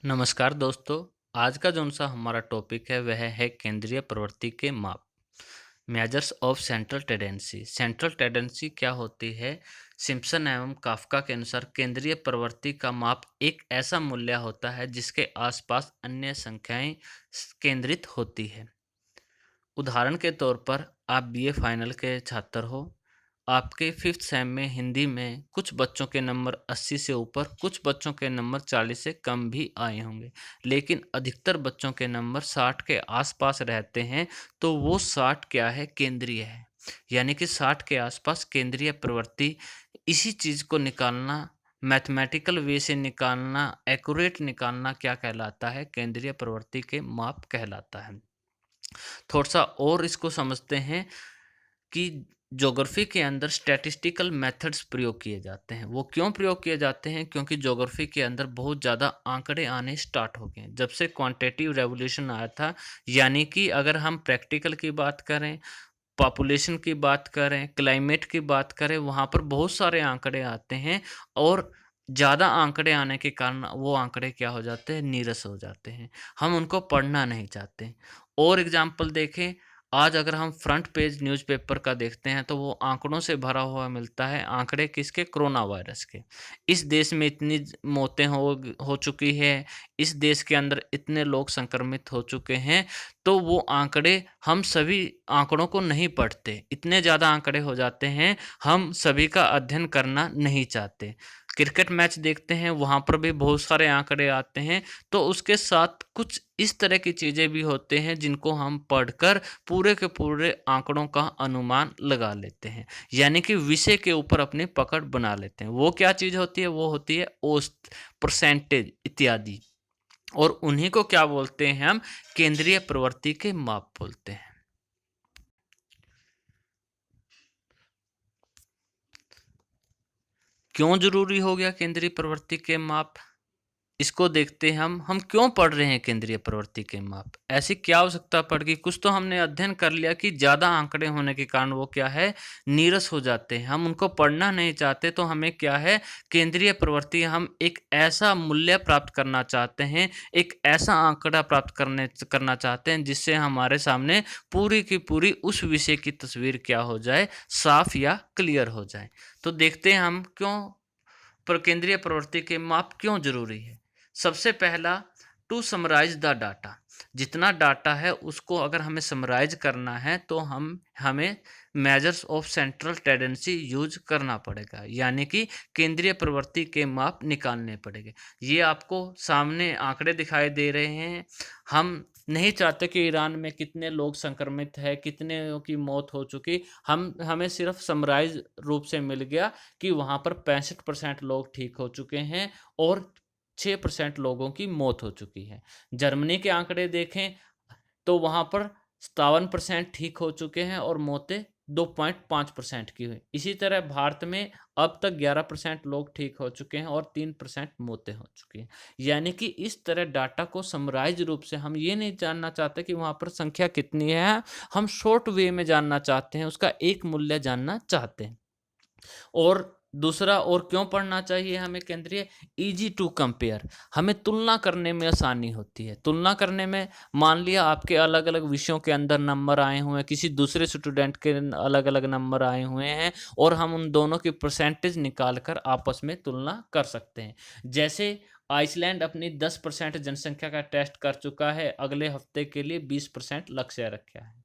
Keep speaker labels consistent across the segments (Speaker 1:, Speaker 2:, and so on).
Speaker 1: नमस्कार दोस्तों। आज का जौन सा हमारा टॉपिक है वह है केंद्रीय प्रवृत्ति के माप। Measures of central tendency. Central tendency क्या होती है? सिम्पसन एवं काफ्का के अनुसार केंद्रीय प्रवृत्ति का माप एक ऐसा मूल्य होता है जिसके आसपास अन्य संख्याएं केंद्रित होती है। उदाहरण के तौर पर आप बीए फाइनल के छात्र हो। आपके 5th सेम में हिंदी में कुछ बच्चों के नंबर 80 से ऊपर, कुछ बच्चों के नंबर 40 से कम भी आए होंगे, लेकिन अधिकतर बच्चों के नंबर 60 के आसपास रहते हैं। तो वो 60 क्या है? केंद्रीय है। यानी कि 60 के आसपास केंद्रीय प्रवृत्ति। इसी चीज़ को निकालना, मैथमेटिकल वे से निकालना, एक्यूरेट निकालना क्या कहलाता है? केंद्रीय प्रवृत्ति के माप कहलाता है। थोड़ा सा और इसको समझते हैं कि ज्योग्राफी के अंदर स्टैटिस्टिकल मेथड्स प्रयोग किए जाते हैं। वो क्यों प्रयोग किए जाते हैं? क्योंकि ज्योग्राफी के अंदर बहुत ज़्यादा आंकड़े आने स्टार्ट हो गए जब से क्वांटिटेटिव रेवोल्यूशन आया था। यानी कि अगर हम प्रैक्टिकल की बात करें, पॉपुलेशन की बात करें, क्लाइमेट की बात करें, वहाँ पर बहुत सारे आंकड़े आते हैं और ज़्यादा आंकड़े आने के कारण वो आंकड़े क्या हो जाते हैं? नीरस हो जाते हैं। हम उनको पढ़ना नहीं चाहते। और एग्जाम्पल देखें, आज अगर हम फ्रंट पेज न्यूज़पेपर का देखते हैं तो वो आंकड़ों से भरा हुआ मिलता है। आंकड़े किसके? कोरोना वायरस के। इस देश में इतनी मौतें हो चुकी है, इस देश के अंदर इतने लोग संक्रमित हो चुके हैं। तो वो आंकड़े, हम सभी आंकड़ों को नहीं पढ़ते। इतने ज़्यादा आंकड़े हो जाते हैं, हम सभी का अध्ययन करना नहीं चाहते। क्रिकेट मैच देखते हैं, वहाँ पर भी बहुत सारे आंकड़े आते हैं। तो उसके साथ कुछ इस तरह की चीज़ें भी होते हैं जिनको हम पढ़कर पूरे के पूरे आंकड़ों का अनुमान लगा लेते हैं। यानी कि विषय के ऊपर अपनी पकड़ बना लेते हैं। वो क्या चीज़ होती है? वो होती है औसत, परसेंटेज इत्यादि। और उन्हीं को क्या बोलते हैं हम? केंद्रीय प्रवृत्ति के माप बोलते हैं। क्यों जरूरी हो गया केंद्रीय प्रवृत्ति के माप? इसको देखते हैं हम क्यों पढ़ रहे हैं केंद्रीय प्रवृत्ति के माप? ऐसी क्या आवश्यकता पड़ गई? कुछ तो हमने अध्ययन कर लिया कि ज़्यादा आंकड़े होने के कारण वो क्या है? नीरस हो जाते हैं। हम उनको पढ़ना नहीं चाहते। तो हमें क्या है? केंद्रीय प्रवृत्ति, हम एक ऐसा मूल्य प्राप्त करना चाहते हैं, एक ऐसा आंकड़ा प्राप्त करना चाहते हैं जिससे हमारे सामने पूरी की पूरी उस विषय की तस्वीर क्या हो जाए? साफ या क्लियर हो जाए। तो देखते हैं हम क्यों केंद्रीय प्रवृत्ति के माप क्यों जरूरी है। सबसे पहला, टू समराइज द डाटा। जितना डाटा है उसको अगर हमें समराइज करना है तो हमें measures of central tendency use करना पड़ेगा। यानी कि केंद्रीय प्रवृत्ति के माप निकालने पड़ेंगे। ये आपको सामने आंकड़े दिखाई दे रहे हैं। हम नहीं चाहते कि ईरान में कितने लोग संक्रमित है, कितने की मौत हो चुकी। हमें सिर्फ समराइज रूप से मिल गया कि वहाँ पर 65% लोग ठीक हो चुके हैं और 6% लोगों की मौत हो चुकी है। जर्मनी के आंकड़े देखें तो वहाँ पर 57% ठीक हो चुके हैं और मौतें 2.5% की हुई। इसी तरह भारत में अब तक 11% लोग ठीक हो चुके हैं और 3% मौतें हो चुकी हैं। यानी कि इस तरह डाटा को समराइज रूप से, हम ये नहीं जानना चाहते कि वहाँ पर संख्या कितनी है, हम शॉर्ट वे में जानना चाहते हैं, उसका एक मूल्य जानना चाहते हैं। और दूसरा, और क्यों पढ़ना चाहिए हमें केंद्रीय? Easy to compare. हमें तुलना करने में आसानी होती है। तुलना करने में, मान लिया आपके अलग अलग विषयों के अंदर नंबर आए हुए हैं, किसी दूसरे स्टूडेंट के अलग अलग नंबर आए हुए हैं, और हम उन दोनों की परसेंटेज निकाल कर आपस में तुलना कर सकते हैं। जैसे आइसलैंड अपनी 10% जनसंख्या का टेस्ट कर चुका है, अगले हफ्ते के लिए 20% लक्ष्य रखा है।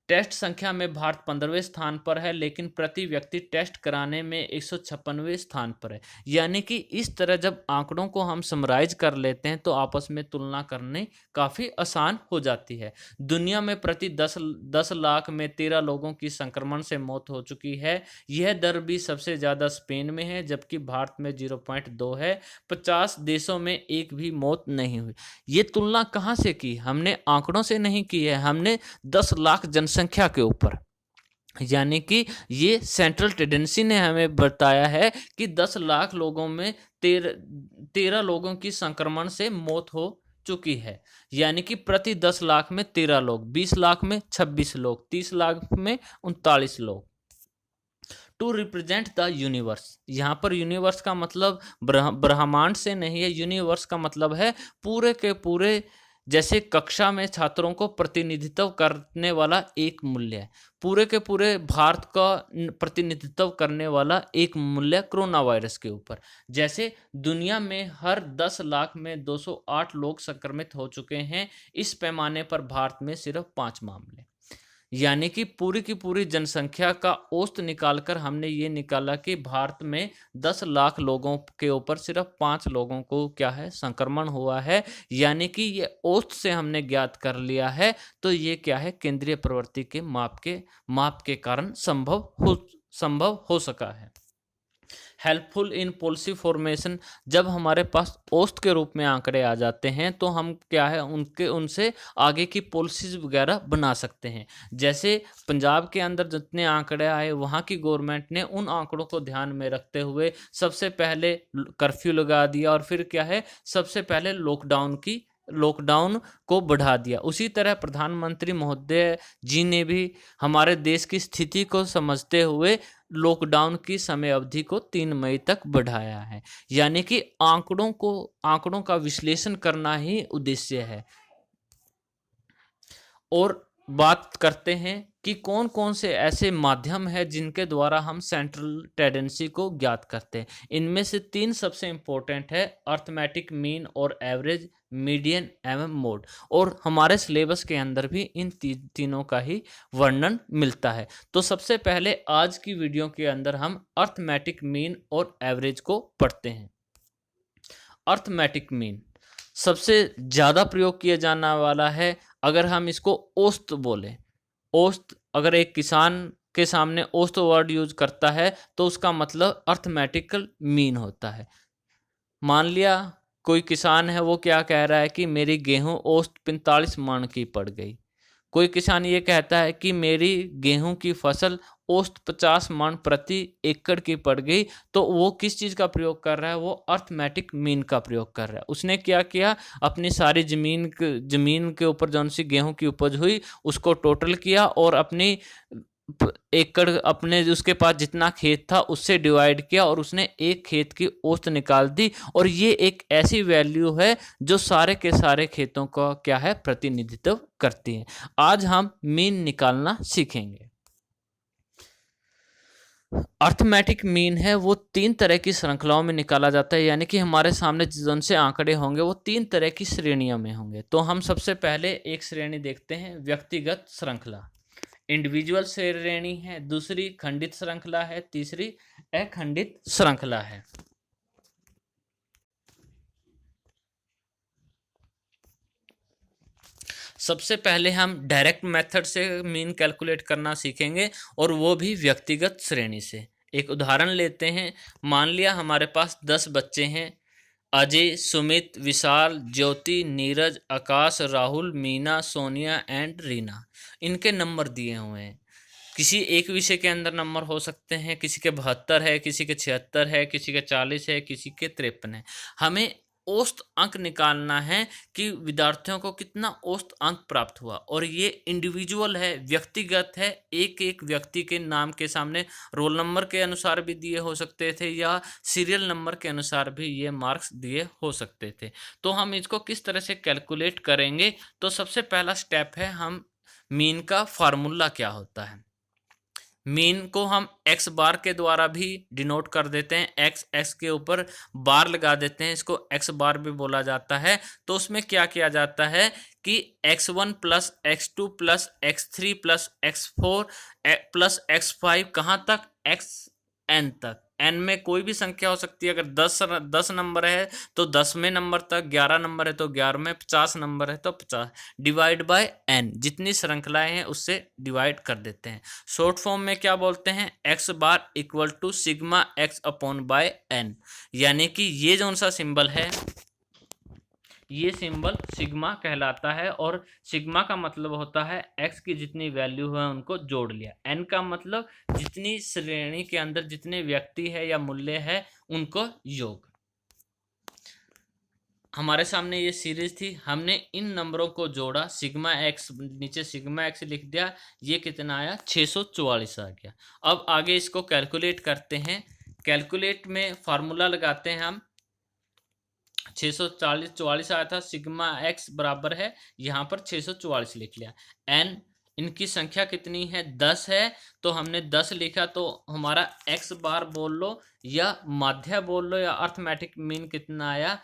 Speaker 1: टेस्ट संख्या में भारत 15वें स्थान पर है, लेकिन प्रति व्यक्ति टेस्ट कराने में 156वें स्थान पर है। यानी कि इस तरह जब आंकड़ों को हम समराइज कर लेते हैं तो आपस में तुलना करने काफ़ी आसान हो जाती है। दुनिया में प्रति 10 लाख में 13 लोगों की संक्रमण से मौत हो चुकी है। यह दर भी सबसे ज़्यादा स्पेन में है, जबकि भारत में 0.2 है। 50 देशों में एक भी मौत नहीं हुई। ये तुलना कहाँ से की? हमने आंकड़ों से नहीं की है, हमने 10 लाख जनसंख्या के ऊपर। यानी कि ये सेंट्रल टेंडेंसी ने हमें बताया है कि 10 लाख लोगों में 13 लोगों की संक्रमण से मौत हो चुकी है। यानी कि प्रति 10 लाख में 13 लोग, 20 लाख में 26 लोग, 30 लाख में 39 लोग। To represent the universe. यहाँ पर यूनिवर्स का मतलब ब्रह्मांड से नहीं है, यूनिवर्स का मतलब है पूरे के पूरे, जैसे कक्षा में छात्रों को प्रतिनिधित्व करने वाला एक मूल्य है, पूरे के पूरे भारत का प्रतिनिधित्व करने वाला एक मूल्य कोरोना वायरस के ऊपर। जैसे दुनिया में हर 10 लाख में 208 लोग संक्रमित हो चुके हैं, इस पैमाने पर भारत में सिर्फ 5 मामले, यानी कि पूरी की पूरी जनसंख्या का औसत निकालकर हमने ये निकाला कि भारत में 10 लाख लोगों के ऊपर सिर्फ 5 लोगों को क्या है, संक्रमण हुआ है। यानी कि ये औसत से हमने ज्ञात कर लिया है। तो ये क्या है, केंद्रीय प्रवृत्ति के माप के कारण संभव हो सका है। हेल्पफुल इन पॉलिसी फॉर्मेशन, जब हमारे पास औसत के रूप में आंकड़े आ जाते हैं तो हम क्या है, उनसे आगे की पॉलिसीज वगैरह बना सकते हैं। जैसे पंजाब के अंदर जितने आंकड़े आए, वहाँ की गवर्नमेंट ने उन आंकड़ों को ध्यान में रखते हुए सबसे पहले कर्फ्यू लगा दिया और फिर क्या है, सबसे पहले लॉकडाउन को बढ़ा दिया। उसी तरह प्रधानमंत्री महोदय जी ने भी हमारे देश की स्थिति को समझते हुए लॉकडाउन की समय अवधि को 3 मई तक बढ़ाया है। यानी कि आंकड़ों का विश्लेषण करना ही उद्देश्य है। और बात करते हैं कि कौन कौन से ऐसे माध्यम है जिनके द्वारा हम सेंट्रल टेंडेंसी को ज्ञात करते हैं। इनमें से 3 सबसे इंपॉर्टेंट है, अर्थमेटिक मीन और एवरेज, मीडियन एवं मोड। और हमारे सिलेबस के अंदर भी इन तीनों का ही वर्णन मिलता है। तो सबसे पहले आज की वीडियो के अंदर हम अर्थमेटिक मीन और एवरेज को पढ़ते हैं। अर्थमेटिक मीन सबसे ज़्यादा प्रयोग किया जाने वाला है। अगर हम इसको औसत बोले, औसत, अगर एक किसान के सामने औसत वर्ड यूज करता है तो उसका मतलब अर्थमेटिकल मीन होता है। मान लिया कोई किसान है, वो क्या कह रहा है कि मेरी गेहूं औसत 45 मन की पड़ गई। कोई किसान ये कहता है कि मेरी गेहूं की फसल औसत 50 मन प्रति एकड़ की पड़ गई। तो वो किस चीज़ का प्रयोग कर रहा है, वो अर्थमेटिक मीन का प्रयोग कर रहा है। उसने क्या किया, अपनी सारी जमीन के ऊपर जौन सी गेहूं की उपज हुई उसको टोटल किया और अपनी एकड़, अपने उसके पास जितना खेत था उससे डिवाइड किया और उसने एक खेत की औसत निकाल दी। और ये एक ऐसी वैल्यू है जो सारे के सारे खेतों का क्या है, प्रतिनिधित्व करती है। आज हम मीन निकालना सीखेंगे। अर्थमेटिक मीन है वो 3 तरह की श्रृंखलाओं में निकाला जाता है। यानी कि हमारे सामने जौन से आंकड़े होंगे वो 3 तरह की श्रेणियों में होंगे। तो हम सबसे पहले एक श्रेणी देखते हैं, व्यक्तिगत श्रृंखला, इंडिविजुअल श्रेणी है, दूसरी खंडित श्रृंखला है, तीसरी अखंडित श्रृंखला है। सबसे पहले हम डायरेक्ट मेथड से मीन कैलकुलेट करना सीखेंगे और वो भी व्यक्तिगत श्रेणी से। एक उदाहरण लेते हैं। मान लिया हमारे पास 10 बच्चे हैं, अजय, सुमित, विशाल, ज्योति, नीरज, आकाश, राहुल, मीना, सोनिया एंड रीना। इनके नंबर दिए हुए हैं। किसी एक विषय के अंदर नंबर हो सकते हैं, किसी के 72 है, किसी के 76 है, किसी के 40 है, किसी के 53 है। हमें औसत अंक निकालना है कि विद्यार्थियों को कितना औसत अंक प्राप्त हुआ। और ये इंडिविजुअल है, व्यक्तिगत है। एक एक व्यक्ति के नाम के सामने रोल नंबर के अनुसार भी दिए हो सकते थे या सीरियल नंबर के अनुसार भी ये मार्क्स दिए हो सकते थे। तो हम इसको किस तरह से कैलकुलेट करेंगे, तो सबसे पहला स्टेप है, हम मीन का फार्मूला क्या होता है। मीन को हम एक्स बार के द्वारा भी डिनोट कर देते हैं। एक्स के ऊपर बार लगा देते हैं, इसको एक्स बार भी बोला जाता है। तो उसमें क्या किया जाता है कि x1 plus x2 plus x3 plus x4 plus x5 कहाँ तक, xn तक। n में कोई भी संख्या हो सकती है। अगर 10 नंबर है तो 10वें नंबर तक, 11 नंबर है तो 11वें, 50 नंबर है तो 50, डिवाइड बाय n। जितनी श्रृंखलाएं हैं उससे डिवाइड कर देते हैं। शॉर्ट फॉर्म में क्या बोलते हैं, x bar equal to sigma x upon by n। यानी कि ये जो सा सिंबल है, ये सिंबल सिग्मा कहलाता है। और सिग्मा का मतलब होता है x की जितनी वैल्यू है उनको जोड़ लिया। n का मतलब जितनी श्रेणी के अंदर जितने व्यक्ति है या मूल्य है उनको योग। हमारे सामने ये सीरीज थी, हमने इन नंबरों को जोड़ा, सिग्मा एक्स नीचे सिग्मा एक्स लिख दिया, ये कितना आया 644 आ गया। अब आगे इसको कैलकुलेट करते हैं। कैलकुलेट में फार्मूला लगाते हैं हम, 644 आया था, सिग्मा एक्स बराबर है, यहाँ पर 644 लिख लिया। एन इनकी संख्या कितनी है 10 है, तो हमने 10 लिखा, तो हमारा एक्स बार बोल लो या माध्य बोल लो या अर्थमेटिक मीन कितना आया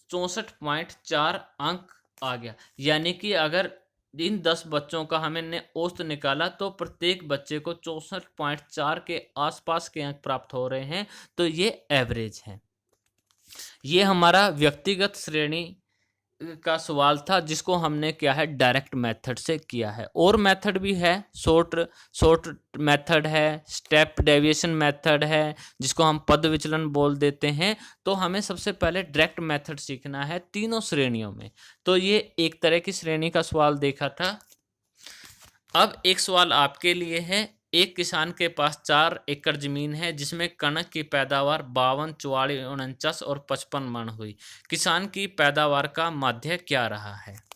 Speaker 1: 64.4 अंक आ गया। यानी कि अगर इन 10 बच्चों का हमने औसत निकाला तो प्रत्येक बच्चे को 64.4 के आसपास के अंक प्राप्त हो रहे हैं, तो ये एवरेज है। ये हमारा व्यक्तिगत श्रेणी का सवाल था, जिसको हमने क्या है डायरेक्ट मेथड से किया है। और मेथड भी है, शॉर्ट मेथड है, स्टेप डेविएशन मेथड है, जिसको हम पद विचलन बोल देते हैं। तो हमें सबसे पहले डायरेक्ट मेथड सीखना है तीनों श्रेणियों में। तो ये एक तरह की श्रेणी का सवाल देखा था। अब एक सवाल आपके लिए है। एक किसान के पास 4 एकड़ जमीन है, जिसमें कनक की पैदावार 52, 44, 49 और 55 मन हुई। किसान की पैदावार का माध्य क्या रहा है?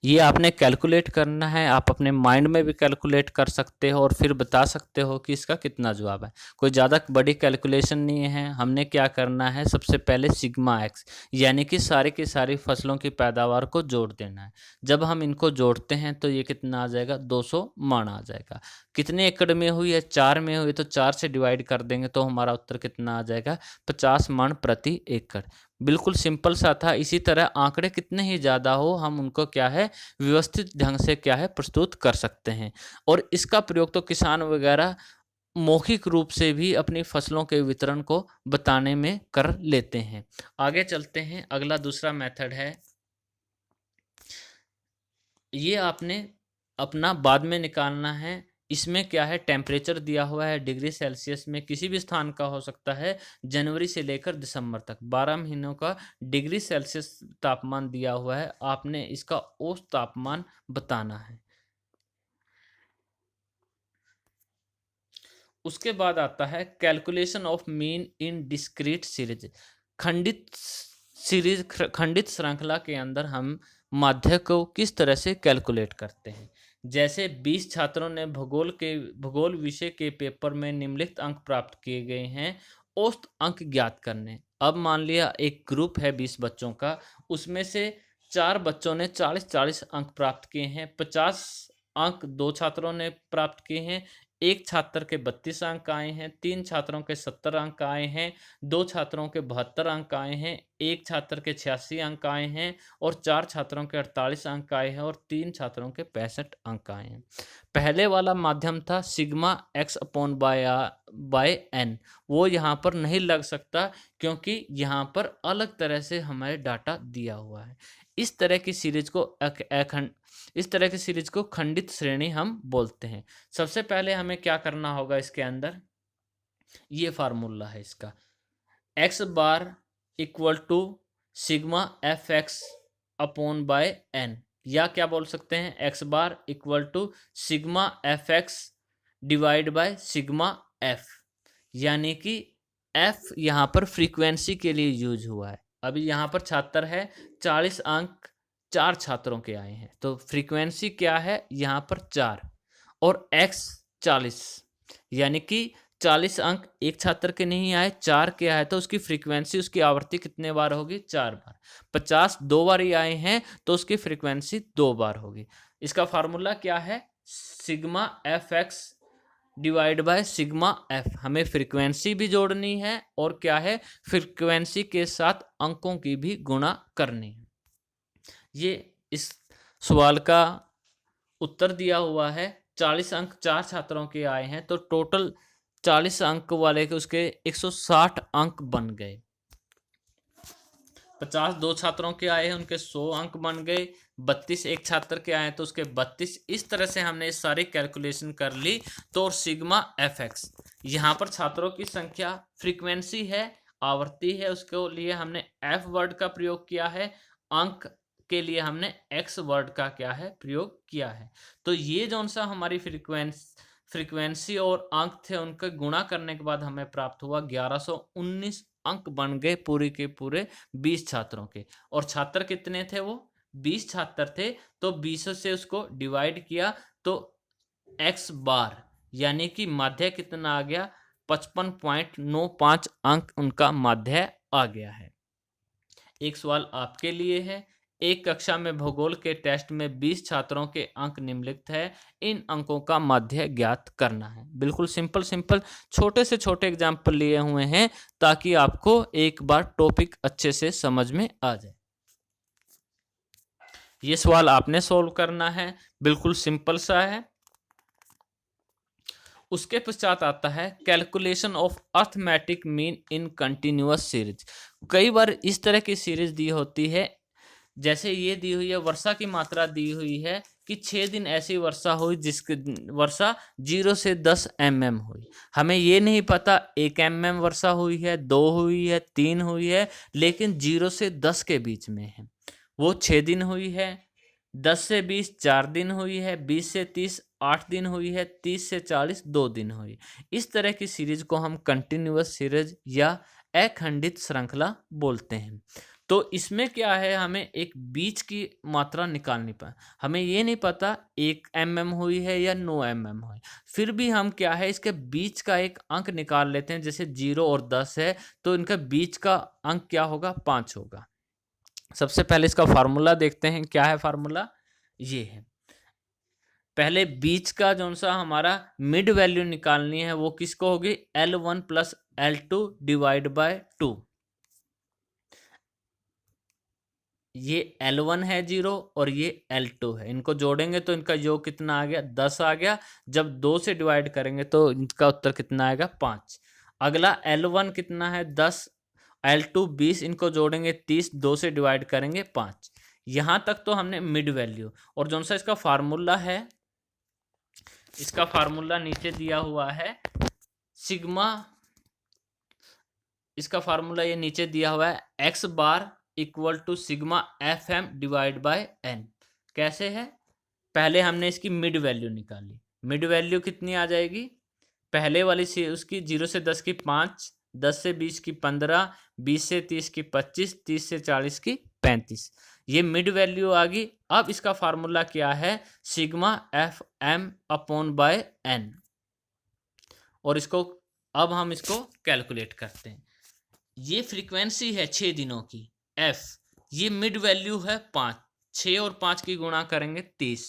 Speaker 1: ये आपने कैलकुलेट करना है। आप अपने माइंड में भी कैलकुलेट कर सकते हो और फिर बता सकते हो कि इसका कितना जवाब है। कोई ज़्यादा बड़ी कैलकुलेशन नहीं है। हमने क्या करना है, सबसे पहले सिग्मा एक्स यानी कि सारी की सारी फसलों की पैदावार को जोड़ देना है। जब हम इनको जोड़ते हैं तो ये कितना आ जाएगा 200 मन आ जाएगा। कितने एकड़ में हुई है, 4 में हुई, तो 4 से डिवाइड कर देंगे तो हमारा उत्तर कितना आ जाएगा 50 मन प्रति एकड़। बिल्कुल सिंपल सा था। इसी तरह आंकड़े कितने ही ज़्यादा हो, हम उनको क्या है व्यवस्थित ढंग से क्या है प्रस्तुत कर सकते हैं। और इसका प्रयोग तो किसान वगैरह मौखिक रूप से भी अपनी फसलों के वितरण को बताने में कर लेते हैं। आगे चलते हैं। अगला दूसरा मेथड है, ये आपने अपना बाद में निकालना है। इसमें क्या है, टेम्परेचर दिया हुआ है डिग्री सेल्सियस में, किसी भी स्थान का हो सकता है, जनवरी से लेकर दिसंबर तक 12 महीनों का डिग्री सेल्सियस तापमान दिया हुआ है। आपने इसका औसत तापमान बताना है। उसके बाद आता है calculation of mean in discrete series. खंडित श्रृंखला के अंदर हम माध्य को किस तरह से कैलकुलेट करते हैं। जैसे 20 छात्रों ने भूगोल विषय के पेपर में निम्नलिखित अंक प्राप्त किए गए हैं, औसत अंक ज्ञात करने। अब मान लिया एक ग्रुप है 20 बच्चों का, उसमें से 4 बच्चों ने 40-40 अंक प्राप्त किए हैं, 50 अंक 2 छात्रों ने प्राप्त किए हैं, एक छात्र के 32 अंक आए हैं, 3 छात्रों के 70 अंक आए हैं, 2 छात्रों के 72 अंक आए हैं, एक छात्र के 86 अंक आए हैं और 4 छात्रों के 48 अंक आए हैं और 3 छात्रों के 65 अंक आए हैं। पहले वाला माध्यम था sigma x upon by n, वो यहाँ पर नहीं लग सकता क्योंकि यहाँ पर अलग तरह से हमारे डाटा दिया हुआ है। इस तरह की सीरीज को खंडित श्रेणी हम बोलते हैं। सबसे पहले हमें क्या करना होगा, इसके अंदर ये फार्मूला है इसका, x bar equal to sigma f x upon by n, या क्या बोल सकते हैं x bar equal to sigma f x divide by sigma f. यानी कि एफ यहाँ पर फ्रीक्वेंसी के लिए यूज हुआ है। अभी यहाँ पर छात्र है, 40 अंक 4 छात्रों के आए हैं, तो फ्रीक्वेंसी क्या है यहाँ पर 4 और x 40, यानी कि 40 अंक एक छात्र के नहीं आए, 4 के आए, तो उसकी फ्रीक्वेंसी, उसकी आवृत्ति कितने बार होगी 4 बार। 50 2 बार ही आए हैं तो उसकी फ्रीक्वेंसी 2 बार होगी। इसका फार्मूला क्या है, sigma f x divide by sigma F. हमें फ्रीक्वेंसी भी जोड़नी है और क्या है फ्रीक्वेंसी के साथ अंकों की भी गुणा करनी है। ये इस सवाल का उत्तर दिया हुआ है। 40 अंक 4 छात्रों के आए हैं तो टोटल 40 अंक वाले के उसके 160 अंक बन गए। 50 2 छात्रों के आए हैं, उनके 100 अंक बन गए। 32 एक छात्र के आए तो उसके 32। इस तरह से हमने सारी कैलकुलेशन कर ली। तो सिग्मा एफ एक्स, यहाँ पर छात्रों की संख्या फ्रीक्वेंसी है, आवृत्ति है, उसके लिए हमने एफ वर्ड का प्रयोग किया है, अंक के लिए हमने एक्स वर्ड का क्या है प्रयोग किया है। तो ये जो सा हमारी फ्रीक्वेंसी और अंक थे, उनका गुणा करने के बाद हमें प्राप्त हुआ 1119 अंक बन गए पूरे के पूरे 20 छात्रों के। और छात्र कितने थे? वो 20 छात्र थे। तो 20 से उसको डिवाइड किया तो x बार यानी कि माध्य कितना आ गया? 55.95 अंक उनका माध्य आ गया है। एक सवाल आपके लिए है। एक कक्षा में भूगोल के टेस्ट में 20 छात्रों के अंक निम्नलिखित है, इन अंकों का माध्य ज्ञात करना है। बिल्कुल सिंपल सिंपल छोटे से छोटे एग्जाम्पल लिए हुए हैं ताकि आपको एक बार टॉपिक अच्छे से समझ में आ जाए। ये सवाल आपने सोल्व करना है, बिल्कुल सिंपल सा है। उसके पश्चात आता है calculation of arithmetic mean in continuous series. कई बार इस तरह की सीरीज दी होती है, जैसे ये दी हुई है, वर्षा की मात्रा दी हुई है कि 6 दिन ऐसी वर्षा हुई जिसकी वर्षा 0 से 10 mm हुई। हमें ये नहीं पता 1 mm वर्षा हुई है, 2 हुई है, 3 हुई है, लेकिन 0 से 10 के बीच में है। वो 6 दिन हुई है, 10 से 20 4 दिन हुई है, 20 से 30 8 दिन हुई है, 30 से 40 2 दिन हुई। इस तरह की सीरीज को हम कंटिन्यूअस सीरीज या अखंडित श्रृंखला बोलते हैं। तो इसमें क्या है, हमें एक बीच की मात्रा निकालनी पड़ा। हमें ये नहीं पता 1 mm हुई है या 9 mm हुई, फिर भी हम क्या है इसके बीच का एक अंक निकाल लेते हैं। जैसे 0 और 10 है तो इनका बीच का अंक क्या होगा? 5 होगा। सबसे पहले इसका फार्मूला देखते हैं। क्या है फार्मूला? ये है। पहले बीच का जो सा हमारा मिड वैल्यू निकालनी है वो किसको होगी? L1 plus L2 divide by 2। ये L1 है 0 और ये L2 है, इनको जोड़ेंगे तो इनका योग कितना आ गया? 10 आ गया। जब 2 से डिवाइड करेंगे तो इनका उत्तर कितना आएगा? 5। अगला L1 कितना है? 10, L2 20, इनको जोड़ेंगे 30, 2 से डिवाइड करेंगे 5। यहां तक तो हमने मिड वैल्यू। और जो सा इसका फार्मूला है, इसका फार्मूला नीचे दिया हुआ है सिग्मा। इसका फार्मूला ये नीचे दिया हुआ है, x bar equal to sigma FM divide by n। कैसे है? पहले हमने इसकी मिड वैल्यू निकाली। मिड वैल्यू कितनी आ जाएगी? पहले वाली से उसकी 0 से 10 की 5, 10 से 20 की 15, 20 से 30 की 25, 30 से 40 की 35। ये मिड वैल्यू आ गई। अब इसका फार्मूला क्या है? Sigma FM upon by n। और इसको अब हम इसको कैलकुलेट करते हैं। ये फ्रीक्वेंसी है 6 दिनों की f, ये मिड वैल्यू है 5। 6 और 5 की गुणा करेंगे 30।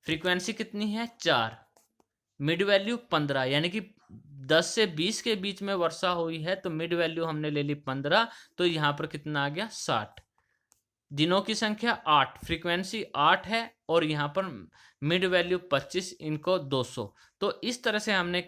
Speaker 1: फ्रीक्वेंसी कितनी है? 4। मिड वैल्यू 15, यानी कि 10 से 20 के बीच में वर्षा हुई है तो मिड वैल्यू हमने ले ली 15। तो यहाँ पर कितना आ गया? 60। दिनों की संख्या 8, फ्रीक्वेंसी 8 है और यहाँ पर मिड वैल्यू 25, इनको 200। तो इस तरह से हमने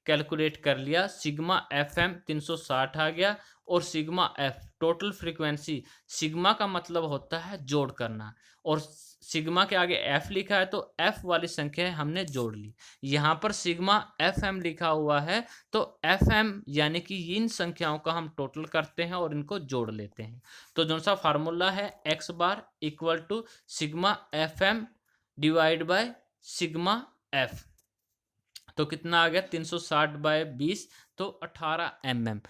Speaker 1: कैलकुलेट कर लिया। सिग्मा FM 360 आ गया और sigma F total frequency. Sigma का मतलब होता है जोड़ करना और सिग्मा के आगे F लिखा है तो F वाली संख्या हमने जोड़ ली। यहाँ पर सिग्मा FM लिखा हुआ है तो FM यानी कि इन संख्याओं का हम टोटल करते हैं और इनको जोड़ लेते हैं। तो जो सा फार्मूला है x bar equal to sigma FM divide by sigma F। तो कितना आ गया? 360 बाय 20 तो 18 mm।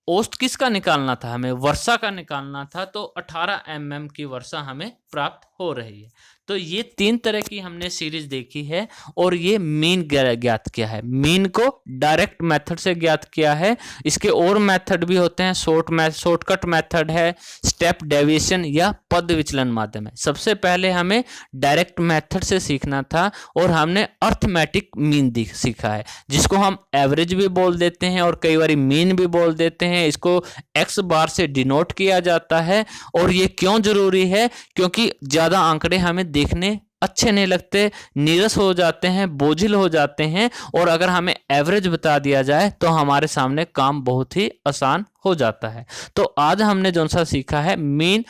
Speaker 1: औसत किसका निकालना था? हमें वर्षा का निकालना था। तो 18 mm की वर्षा हमें प्राप्त हो रही है। तो ये 3 तरह की हमने सीरीज देखी है और ये मीन ज्ञात किया है। मीन को डायरेक्ट मेथड से ज्ञात किया है। इसके और मेथड भी होते हैं। शॉर्टकट मेथड है, स्टेप डेविएशन या पद विचलन माध्यम है। सबसे पहले हमें डायरेक्ट मेथड से सीखना था और हमने अर्थमेटिक मीन सीखा है, जिसको हम एवरेज भी बोल देते हैं और कई बार मीन भी बोल देते हैं। इसको x बार से डिनोट किया जाता है। और ये क्यों जरूरी है? क्योंकि ज्यादा आंकड़े हमें देखने अच्छे नहीं लगते, नीरस हो जाते हैं, बोझिल हो जाते हैं। और अगर हमें एवरेज बता दिया जाए तो हमारे सामने काम बहुत ही आसान हो जाता है। तो आज हमने जो सा सीखा है, मीन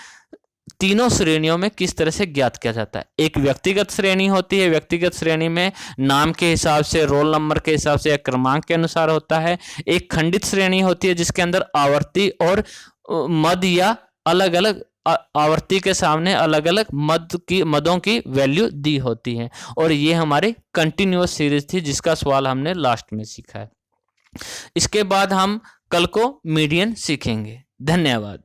Speaker 1: तीनों श्रेणियों में किस तरह से ज्ञात किया जाता है। एक व्यक्तिगत श्रेणी होती है। व्यक्तिगत श्रेणी में नाम के हिसाब से, रोल नंबर के हिसाब से या क्रमांक के अनुसार होता है। एक खंडित श्रेणी होती है जिसके अंदर आवर्ती और मद या अलग अलग आवर्ती के सामने अलग अलग मदों की वैल्यू दी होती है। और ये हमारी कंटिन्यूअस सीरीज थी जिसका सवाल हमने लास्ट में सीखा है। इसके बाद हम कल को मीडियन सीखेंगे। धन्यवाद।